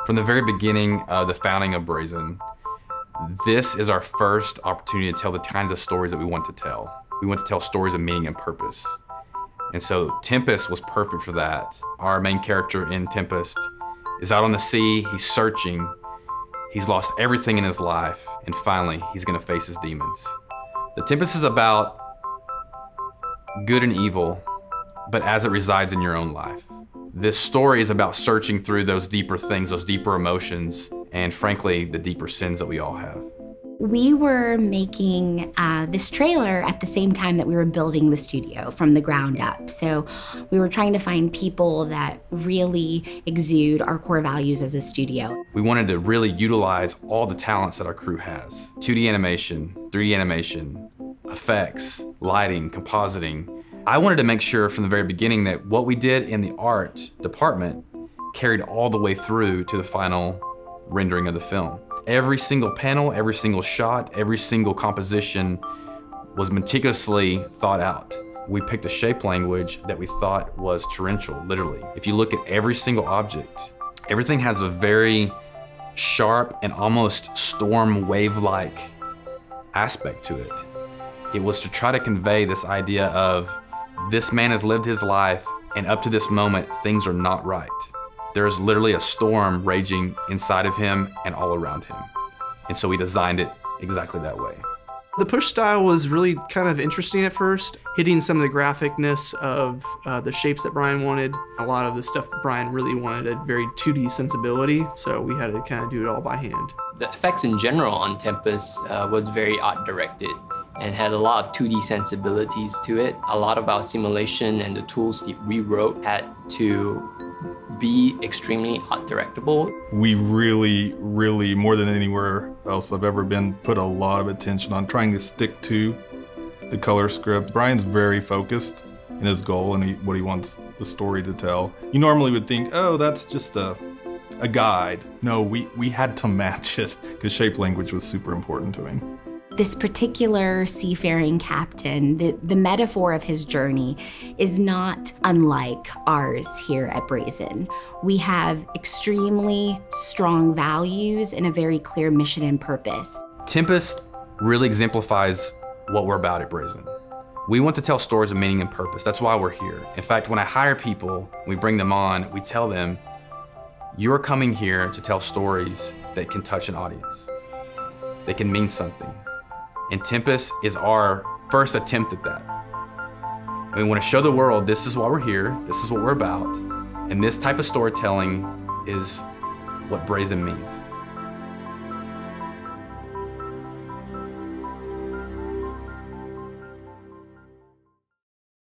From the very beginning of the founding of Brazen, this is our first opportunity to tell the kinds of stories that we want to tell. We want to tell stories of meaning and purpose. And so Tempest was perfect for that. Our main character in Tempest is out on the sea, he's searching, he's lost everything in his life, and finally he's gonna face his demons. The Tempest is about good and evil, but as it resides in your own life. This story is about searching through those deeper things, those deeper emotions, and frankly, the deeper sins that we all have. We were making this trailer at the same time that we were building the studio from the ground up. So we were trying to find people that really exude our core values as a studio. We wanted to really utilize all the talents that our crew has. 2D animation, 3D animation, effects, lighting, compositing. I wanted to make sure from the very beginning that what we did in the art department carried all the way through to the final rendering of the film. Every single panel, every single shot, every single composition was meticulously thought out. We picked a shape language that we thought was torrential, literally. If you look at every single object, everything has a very sharp and almost storm wave-like aspect to it. It was to try to convey this idea of this man has lived his life, and up to this moment, things are not right. There's literally a storm raging inside of him and all around him. And so we designed it exactly that way. The push style was really kind of interesting at first, hitting some of the graphicness of the shapes that Brian wanted. A lot of the stuff that Brian really wanted a very 2D sensibility, so we had to kind of do it all by hand. The effects in general on Tempest was very art directed and had a lot of 2D sensibilities to it. A lot of our simulation and the tools that we wrote had to be extremely art directable. We really, more than anywhere else I've ever been, put a lot of attention on trying to stick to the color script. Brian's very focused in his goal and what he wants the story to tell. You normally would think, oh, that's just a guide. No, we had to match it because shape language was super important to him. This particular seafaring captain, the metaphor of his journey is not unlike ours here at Brazen. We have extremely strong values and a very clear mission and purpose. Tempest really exemplifies what we're about at Brazen. We want to tell stories of meaning and purpose. That's why we're here. In fact, when I hire people, we bring them on, we tell them, you're coming here to tell stories that can touch an audience. They can mean something. And Tempest is our first attempt at that. We want to show the world this is why we're here, this is what we're about, and this type of storytelling is what Brazen means.